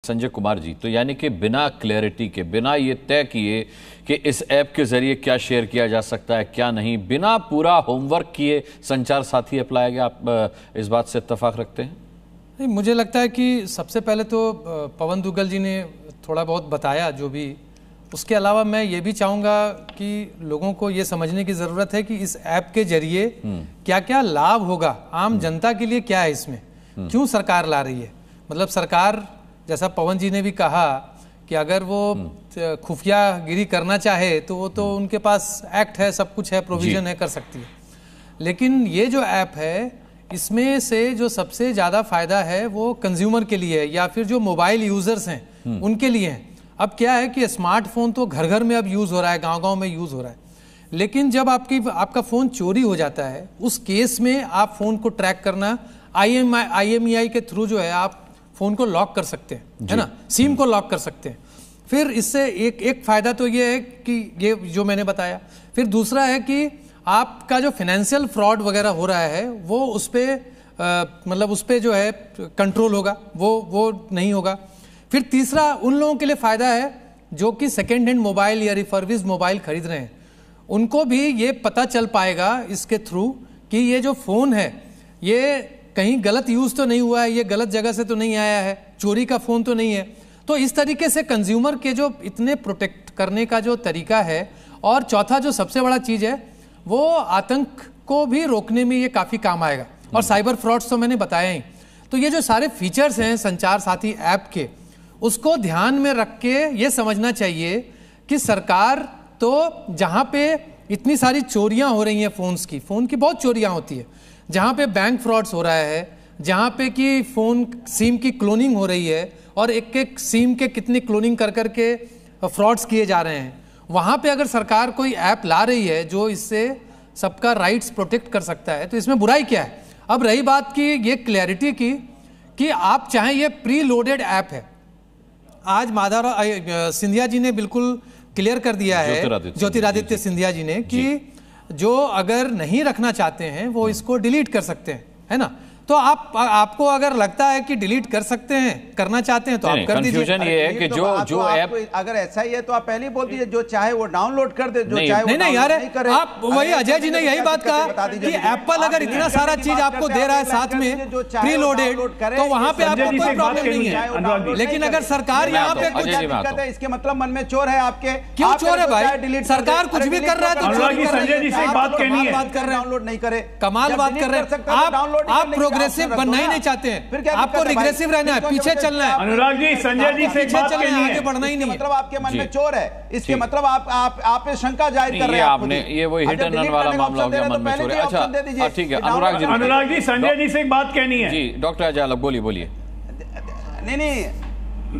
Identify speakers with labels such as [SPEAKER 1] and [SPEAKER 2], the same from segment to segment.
[SPEAKER 1] संजय कुमार जी, तो यानी कि बिना क्लैरिटी के, बिना ये तय किए कि इस ऐप के जरिए क्या शेयर किया जा सकता है क्या नहीं, बिना पूरा होमवर्क किए संचार साथी अपनाया गया, आप इस बात से इत्तेफाक रखते हैं?
[SPEAKER 2] नहीं, मुझे लगता है कि सबसे पहले तो पवन दुग्गल जी ने थोड़ा बहुत बताया जो भी, उसके अलावा मैं ये भी चाहूँगा कि लोगों को ये समझने की ज़रूरत है कि इस ऐप के जरिए क्या क्या लाभ होगा आम जनता के लिए, क्या है इसमें, क्यों सरकार ला रही है। मतलब सरकार, जैसा पवन जी ने भी कहा कि अगर वो खुफिया गिरी करना चाहे तो वो तो उनके पास एक्ट है, सब कुछ है, प्रोविजन है, कर सकती है। लेकिन ये जो ऐप है, इसमें से जो सबसे ज़्यादा फायदा है वो कंज्यूमर के लिए है, या फिर जो मोबाइल यूज़र्स हैं उनके लिए है। अब क्या है कि स्मार्टफोन तो घर घर में अब यूज़ हो रहा है, गांव-गांव में यूज़ हो रहा है, लेकिन जब आपका फ़ोन चोरी हो जाता है, उस केस में आप फ़ोन को ट्रैक करना IMEI के थ्रू जो है आप फ़ोन को लॉक कर सकते हैं, है ना, सिम को लॉक कर सकते हैं। फिर इससे एक फ़ायदा तो ये है कि ये जो मैंने बताया, फिर दूसरा है कि आपका जो फाइनेंशियल फ्रॉड वगैरह हो रहा है वो उस पर मतलब उस पर जो है कंट्रोल होगा, वो नहीं होगा। फिर तीसरा उन लोगों के लिए फ़ायदा है जो कि सेकेंड हैंड मोबाइल या रिफर्बिश्ड मोबाइल खरीद रहे हैं, उनको भी ये पता चल पाएगा इसके थ्रू कि ये जो फ़ोन है ये कहीं गलत यूज़ तो नहीं हुआ है, ये गलत जगह से तो नहीं आया है, चोरी का फ़ोन तो नहीं है। तो इस तरीके से कंज्यूमर के जो इतने प्रोटेक्ट करने का जो तरीका है, और चौथा जो सबसे बड़ा चीज़ है वो आतंक को भी रोकने में ये काफ़ी काम आएगा, और साइबर फ्रॉड्स तो मैंने बताया ही। तो ये जो सारे फीचर्स हैं संचार साथी ऐप के, उसको ध्यान में रख के ये समझना चाहिए कि सरकार तो जहाँ पे इतनी सारी चोरियाँ हो रही हैं फ़ोन की बहुत चोरियाँ होती है, जहाँ पे बैंक फ्रॉड्स हो रहा है, जहाँ पे कि फ़ोन सिम की क्लोनिंग हो रही है और एक एक सिम के कितनी क्लोनिंग कर के फ्रॉड्स किए जा रहे हैं, वहाँ पे अगर सरकार कोई ऐप ला रही है जो इससे सबका राइट्स प्रोटेक्ट कर सकता है, तो इसमें बुराई क्या है। अब रही बात की ये क्लैरिटी की कि आप चाहें, ये प्री लोडेड ऐप है। आज माधवराव सिंधिया जी ने बिल्कुल क्लियर कर दिया है, ज्योतिरादित्य सिंधिया जी ने, कि जो अगर नहीं रखना चाहते हैं वो इसको डिलीट कर सकते हैं, है ना। तो आपको अगर लगता है कि डिलीट कर सकते हैं, करना चाहते हैं, तो आप कर दीजिए।
[SPEAKER 1] कंफ्यूजन ये है कि जो ऐप,
[SPEAKER 3] अगर ऐसा ही है तो आप पहले ही बोल दीजिए, जो चाहे वो डाउनलोड कर दे, जो चाहे वो
[SPEAKER 2] नहीं यार, आप वही अजय जी ने यही बात कहा कि एप्पल अगर इतना सारा चीज आपको दे रहा है साथ में प्री लोडेड, तो वहां पे आपको कोई प्रॉब्लम नहीं है। लेकिन अगर सरकार यहाँ पे कुछ
[SPEAKER 3] दिक्कत है, इसके मतलब मन में चोर है आपके।
[SPEAKER 2] क्यों चोर है भाई? सरकार कुछ भी कर रहा है तो
[SPEAKER 4] संजय जी से एक बात कहनी है,
[SPEAKER 3] बात कर रहे हैं, डाउनलोड नहीं करे,
[SPEAKER 2] कमाल बात कर रहे हैं आप। प्रोग्रेसिव बनना ही नहीं चाहते हैं, आपको रिग्रेसिव रहना है, पीछे चलना है।
[SPEAKER 4] अनुराग जी, संजय जी से बात करनी है,
[SPEAKER 2] आगे बढ़ना ही नहीं।
[SPEAKER 3] मतलब आपके मन में चोर है, इसके मतलब आप पे शंका जाहिर कर रहे हैं।
[SPEAKER 1] आपने ये वो हिट एंड रन वाला मामला हो गया, मन में चोर है। अच्छा ठीक है, अनुराग
[SPEAKER 4] जी संजय जी से एक बात कहनी है।
[SPEAKER 1] जी डॉक्टर अजय अलग बोलिए।
[SPEAKER 3] नहीं,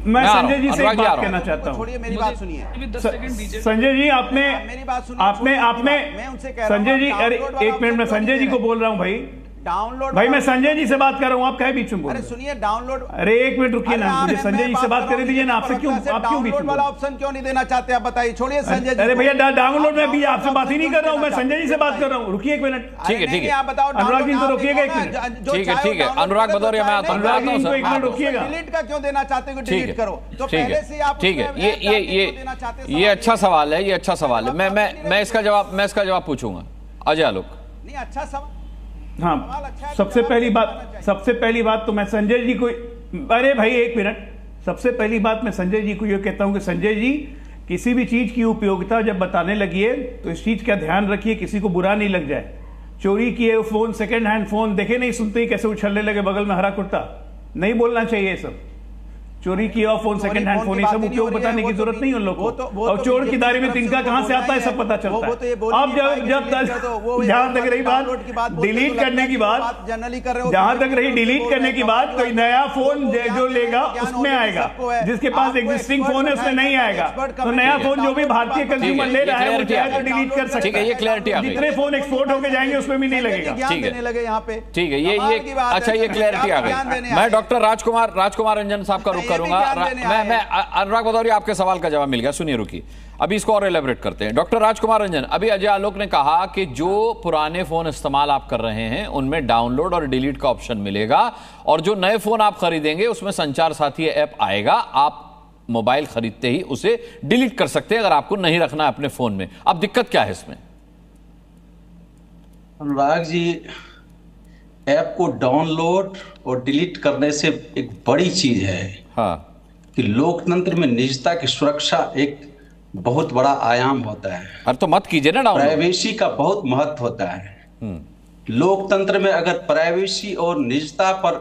[SPEAKER 4] मैं संजय जी से एक बात कहना चाहता हूँ।
[SPEAKER 3] छोड़िए, मेरी बात सुनिए।
[SPEAKER 4] संजय जी, आपने
[SPEAKER 3] मेरी बात सुनिए।
[SPEAKER 4] मैं उनसे कह रहा हूं, संजय जी, अरे एक मिनट, मैं संजय जी को बोल रहा हूँ भाई।
[SPEAKER 3] डाउनलोड
[SPEAKER 4] भाई मैं संजय जी से बात कर रहा हूँ, आप क्या बीच में बोल रहे हैं?
[SPEAKER 3] अरे सुनिए, डाउनलोड,
[SPEAKER 4] अरे एक मिनट रुकिए ना, मुझे संजय जी से बात कर दीजिए ना। आपसे क्यों, आप क्यों बीच में
[SPEAKER 3] वाला ऑप्शन क्यों नहीं देना चाहते आप बताइए। छोड़िए संजय जी।
[SPEAKER 4] अरे भैया डाउनलोड में भी आपसे बात ही नहीं कर रहा हूँ, मैं संजय जी से बात कर रहा हूँ। रुकिए एक मिनट।
[SPEAKER 1] ठीक है,
[SPEAKER 3] आप बताओ।
[SPEAKER 4] अनुराग जी तो रुकिएगा एक मिनट।
[SPEAKER 1] ठीक है, अनुराग भदौरिया, मैं आता हूँ।
[SPEAKER 4] अनुराग जी को एक मिनट रुकिएगा।
[SPEAKER 3] डिलीट का क्यों देना चाहते हो? डिलीट करो तो पहले से आप।
[SPEAKER 1] ठीक है, ये अच्छा सवाल है, ये अच्छा सवाल है। मैं इसका जवाब पूछूंगा। अजय आलोक।
[SPEAKER 3] नहीं, अच्छा सवाल।
[SPEAKER 4] हाँ, सबसे पहली बात तो मैं संजय जी को, अरे भाई एक मिनट, सबसे पहली बात मैं संजय जी को ये कहता हूं कि संजय जी, किसी भी चीज की उपयोगिता जब बताने लगिए तो इस चीज का ध्यान रखिए, किसी को बुरा नहीं लग जाए। चोरी किए फोन, सेकंड हैंड फोन देखे नहीं, सुनते ही कैसे उछलने लगे बगल में हरा कुर्ता, नहीं बोलना चाहिए सब। चोरी किया फोन, सेकंड हैंड फोन, ये सब उपयोग बताने की जरूरत नहीं उन लोगों को। और चोर की दारी में तिनका कहां से आता है सब पता चलता है। अब जब जहां तक रही बात डिलीट करने की बात, जहां तक रही डिलीट करने की बात, कोई नया फोन जो लेगा उसमें आएगा, जिसके पास एग्जिस्टिंग फोन है उसमें नहीं आएगा। तो नया फोन जो भी भारतीय कंज्यूमर ले रहा है वो चाहे तो डिलीट कर सकता है।
[SPEAKER 1] ये क्लैरिटी आ गई।
[SPEAKER 4] जितने फोन एक्सपोर्ट होकर जाएंगे उसमें भी नहीं लगेगा।
[SPEAKER 1] ठीक है, ये अच्छा, ये क्लैरिटी आ गई। मैं डॉक्टर राजकुमार रंजन साहब का रुख करूंगा। मैं अनुराग भदौरिया, आपके सवाल का जवाब मिल गया, सुनिए, रुकिए, अभी इसको और एलेबरेट करते हैं। डॉक्टर राजकुमार रंजन, अभी अजय आलोक ने कहा कि जो पुराने फोन इस्तेमाल आप कर रहे हैं उनमें डाउनलोड और डिलीट का ऑप्शन मिलेगा, और जो नए फोन आप खरीदेंगे उसमें संचार साथी ऐप आएगा, आप मोबाइल खरीदते ही उसे डिलीट कर सकते हैं अगर आपको नहीं रखना है अपने फोन में। अब दिक्कत क्या है इसमें?
[SPEAKER 5] अनुराग जी, ऐप को डाउनलोड और डिलीट करने से एक बड़ी चीज है कि लोकतंत्र में निजता की सुरक्षा एक बहुत बड़ा आयाम होता है।
[SPEAKER 1] अरे तो मत कीजिए ना डाउनलोड।
[SPEAKER 5] प्राइवेसी का बहुत महत्व होता है। लोकतंत्र में अगर प्राइवेसी और निजता पर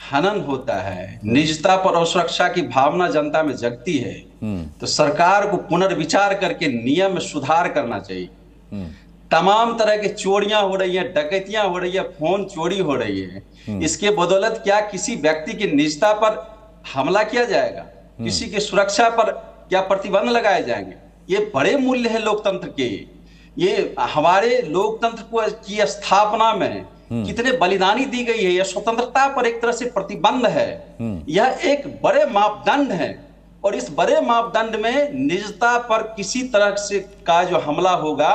[SPEAKER 5] हनन होता है, निजता पर और सुरक्षा की भावना जनता में जगती है, तो सरकार को पुनर्विचार करके नियम में सुधार करना चाहिए। तमाम तरह की चोरियां हो रही हैं, डकैतियां हो रही है, फोन चोरी हो रही है, इसके बदौलत क्या किसी व्यक्ति की निजता पर हमला किया जाएगा? किसी की सुरक्षा पर क्या प्रतिबंध लगाए जाएंगे? ये बड़े मूल्य है लोकतंत्र के। ये हमारे लोकतंत्र की स्थापना में कितने बलिदानी दी गई है। यह स्वतंत्रता पर एक तरह से प्रतिबंध है। यह एक बड़े मापदंड है, और इस बड़े मापदंड में निजता पर किसी तरह से का जो हमला होगा,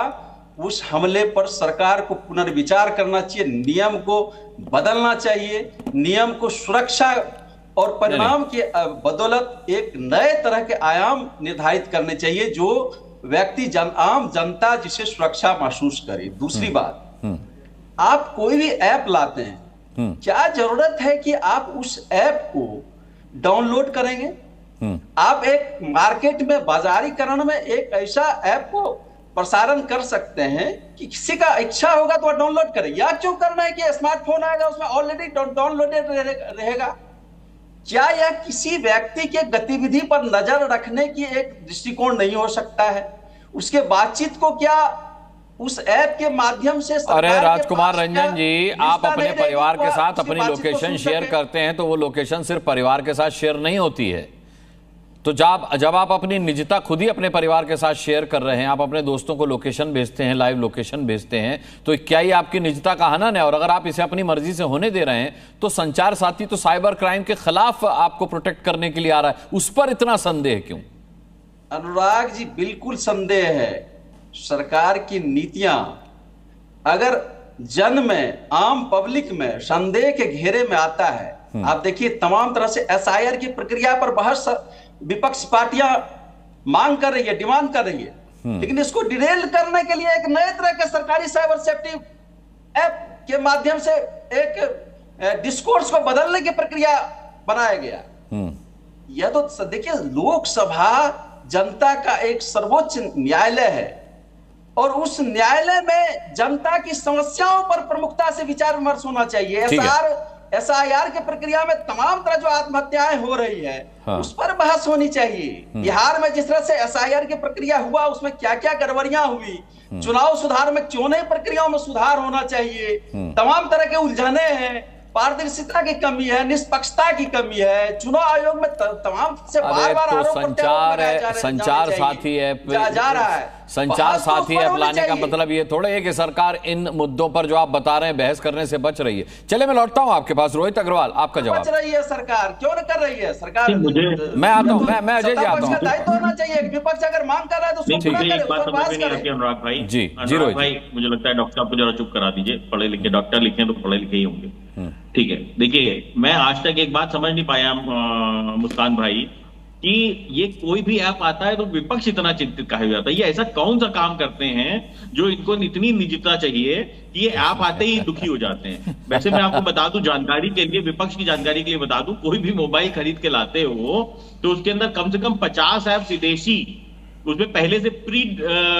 [SPEAKER 5] उस हमले पर सरकार को पुनर्विचार करना चाहिए, नियम को बदलना चाहिए, नियम को सुरक्षा और परिणाम के बदौलत एक नए तरह के आयाम निर्धारित करने चाहिए, जो व्यक्ति आम जनता जिसे सुरक्षा महसूस करे। दूसरी बात, आप कोई भी ऐप लाते हैं, क्या जरूरत है कि आप उस ऐप को डाउनलोड करेंगे? आप एक मार्केट में बाजारीकरण में एक ऐसा ऐप को प्रसारण कर सकते हैं कि किसी का इच्छा होगा तो डाउनलोड करे। या क्यों करना है कि स्मार्टफोन आएगा उसमें ऑलरेडी डाउनलोडेड रहेगा? क्या यह किसी व्यक्ति के गतिविधि पर नजर रखने की एक दृष्टिकोण नहीं हो सकता है? उसके बातचीत को क्या उस ऐप के माध्यम से?
[SPEAKER 1] अरे राजकुमार रंजन जी, आप अपने परिवार के साथ अपनी लोकेशन शेयर करते हैं तो वो लोकेशन सिर्फ परिवार के साथ शेयर नहीं होती है। तो जब आप अपनी निजता खुद ही अपने परिवार के साथ शेयर कर रहे हैं, आप अपने दोस्तों को लोकेशन भेजते हैं, लाइव लोकेशन भेजते हैं, तो क्या ये आपकी निजता का हनन है? और अगर आप इसे अपनी मर्जी से होने दे रहे हैं तो संचार साथी तो साइबर क्राइम के खिलाफ आपको प्रोटेक्ट करने के लिए आ रहा है, उस पर इतना संदेह क्यों?
[SPEAKER 5] अनुराग जी, बिल्कुल संदेह है। सरकार की नीतियां अगर जन में, आम पब्लिक में संदेह के घेरे में आता है, आप देखिए तमाम तरह से SIR की प्रक्रिया पर बहस विपक्ष पार्टियां मांग कर रही है, डिमांड कर रही है, लेकिन इसको डिरेल करने के लिए एक नए तरह के सरकारी साइबर सेफ्टी ऐप के माध्यम से एक डिस्कोर्स को बदलने की प्रक्रिया बनाया गया। यह तो देखिए, लोकसभा जनता का एक सर्वोच्च न्यायालय है, और उस न्यायालय में जनता की समस्याओं पर प्रमुखता से विचार विमर्श होना चाहिए। SIR की प्रक्रिया में तमाम तरह जो आत्महत्याएं हो रही है, उस पर बहस होनी चाहिए। बिहार में जिस तरह से SIR की प्रक्रिया हुआ, उसमें क्या क्या गड़बड़ियां हुई, चुनाव सुधार में क्यों नहीं प्रक्रियाओं में सुधार होना चाहिए, तमाम तरह के उलझने हैं, पारदर्शिता की कमी है, निष्पक्षता की कमी है, चुनाव आयोग में तमाम से बार-बार
[SPEAKER 1] संचार साथी ऐप
[SPEAKER 5] जा रहा है।
[SPEAKER 1] संचार साथी ऐप लाने का मतलब ये थोड़ा है कि सरकार इन मुद्दों पर जो आप बता रहे हैं बहस करने से बच रही है। चले, मैं लौटता हूं आपके पास। रोहित अग्रवाल, आपका जवाब।
[SPEAKER 5] बच रही है सरकार, क्यों नहीं कर रही है सरकार?
[SPEAKER 1] मैं आता हूं, मैं अजय जी आता हूं।
[SPEAKER 5] दायित्व होना चाहिए, विपक्ष अगर मांग कर रहा है तो उसको पूरा करे।
[SPEAKER 6] अनुराग भाई
[SPEAKER 1] जी रोहित
[SPEAKER 6] भाई, मुझे लगता है डॉक्टर आपको जरा चुप करा दीजिए। पढ़े लिखे डॉक्टर लिखे तो पढ़े लिखे ही होंगे, ठीक है। देखिए, मैं आज तक एक बात समझ नहीं पाया मुस्कान भाई, कि ये कोई भी ऐप आता है तो विपक्ष इतना चिंतित काहे हो जाता है। ये ऐसा कौन सा काम करते हैं जो इनको इतनी निजता चाहिए कि ये ऐप आते ही दुखी हो जाते हैं? वैसे मैं आपको बता दूं, जानकारी के लिए, विपक्ष की जानकारी के लिए बता दूं, कोई भी मोबाइल खरीद के लाते हो तो उसके अंदर कम से कम 50 ऐप विदेशी उसमें पहले से प्री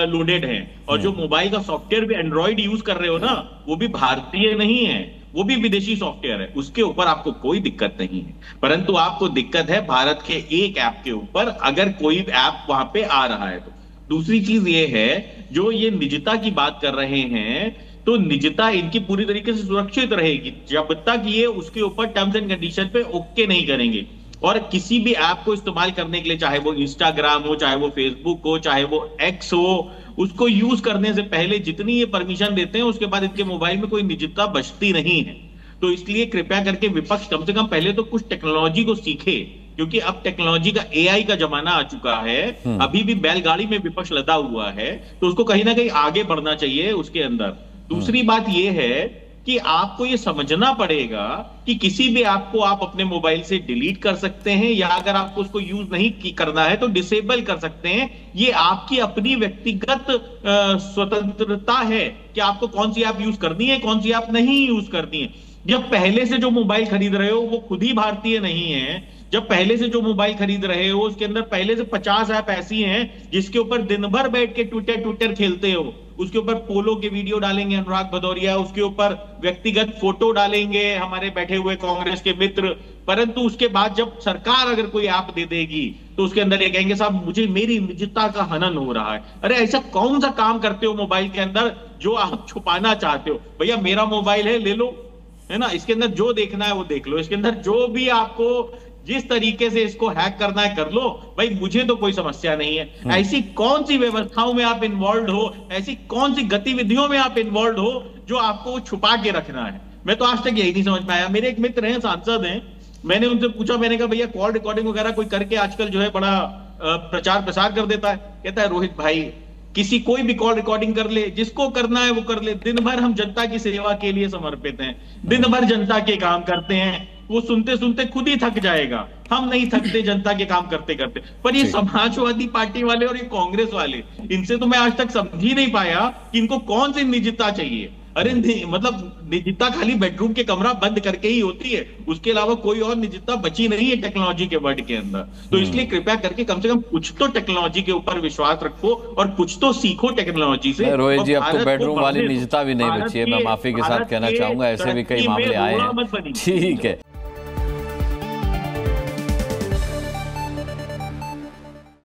[SPEAKER 6] लोडेड हैं, और जो मोबाइल का सॉफ्टवेयर भी एंड्रॉइड यूज कर रहे हो ना, वो भी भारतीय नहीं है, वो भी विदेशी सॉफ्टवेयर है। उसके ऊपर आपको कोई दिक्कत नहीं है, परंतु आपको दिक्कत है भारत के एक ऐप के ऊपर, अगर कोई ऐप वहां पे आ रहा है तो। दूसरी चीज ये है, जो ये निजता की बात कर रहे हैं, तो निजता इनकी पूरी तरीके से सुरक्षित रहेगी जब तक ये उसके ऊपर टर्म्स एंड कंडीशन पे ओके नहीं करेंगे। और किसी भी ऐप को इस्तेमाल करने के लिए, चाहे वो इंस्टाग्राम हो, चाहे वो फेसबुक हो, चाहे वो एक्स हो, उसको यूज करने से पहले जितनी ये परमिशन देते हैं, उसके बाद इनके मोबाइल में कोई निजता बचती नहीं है। तो इसलिए कृपया करके विपक्ष कम से कम पहले तो कुछ टेक्नोलॉजी को सीखे क्योंकि अब टेक्नोलॉजी का एआई का जमाना आ चुका है। अभी भी बैलगाड़ी में विपक्ष लदा हुआ है, तो उसको कहीं ना कहीं आगे बढ़ना चाहिए उसके अंदर। दूसरी बात यह है कि आपको ये समझना पड़ेगा कि किसी भी ऐप को आप अपने मोबाइल से डिलीट कर सकते हैं, या अगर आपको उसको यूज नहीं करना है तो डिसेबल कर सकते हैं। ये आपकी अपनी व्यक्तिगत स्वतंत्रता है कि आपको कौन सी ऐप यूज करनी है, कौन सी ऐप नहीं यूज करनी है। जब पहले से जो मोबाइल खरीद रहे हो वो खुद ही भारतीय नहीं है, जब पहले से जो मोबाइल खरीद रहे हो उसके अंदर पहले से 50 ऐप ऐसी हैं जिसके ऊपर दिन भर बैठ के ट्विटर खेलते हो, उसके ऊपर पोलो के वीडियो डालेंगे अनुराग भदौरिया, उसके ऊपर व्यक्तिगत फोटो डालेंगे हमारे बैठे हुए कांग्रेस के मित्र, परंतु उसके बाद जब सरकार अगर कोई ऐप दे देगी तो उसके अंदर ये कहेंगे साहब मुझे मेरी निजता का हनन हो रहा है। अरे ऐसा कौन सा काम करते हो मोबाइल के अंदर जो आप छुपाना चाहते हो? भैया मेरा मोबाइल है, ले लो, है ना, इसके अंदर जो देखना है वो देख लो, इसके अंदर जो भी आपको जिस तरीके से इसको हैक करना है कर लो, भाई मुझे तो कोई समस्या नहीं है। ऐसी कौन सी व्यवस्थाओं में आप इन्वॉल्व हो, ऐसी कौन सी गतिविधियों में आप इन्वॉल्व हो जो आपको छुपा के रखना है? मैं तो आज तक यही नहीं समझ में आया। मेरे एक मित्र हैं, सांसद हैं, मैंने उनसे पूछा, मैंने कहा भैया कॉल रिकॉर्डिंग वगैरह कोई करके आजकल जो है बड़ा प्रचार प्रसार कर देता है। कहता है रोहित भाई किसी कोई भी कॉल रिकॉर्डिंग कर ले, जिसको करना है वो कर ले, दिन भर हम जनता की सेवा के लिए समर्पित हैं, दिन भर जनता के काम करते हैं, वो सुनते सुनते खुद ही थक जाएगा, हम नहीं थकते जनता के काम करते करते। पर ये समाजवादी पार्टी वाले और ये कांग्रेस वाले, इनसे तो मैं आज तक समझ ही नहीं पाया कि इनको कौन सी निजता चाहिए। अरे मतलब निजता खाली बेडरूम के कमरा बंद करके ही होती है, उसके अलावा कोई और निजता बची नहीं है टेक्नोलॉजी के वर्ड के अंदर। तो इसलिए कृपया करके कम से कम कुछ तो टेक्नोलॉजी के ऊपर विश्वास रखो और कुछ तो सीखो टेक्नोलॉजी से।
[SPEAKER 1] रोहित जी, अब तो बेडरूम वाली निजता भी नहीं बची है, मैं माफी के साथ कहना चाहूंगा, ऐसे भी कई मामले आए हैं। ठीक है।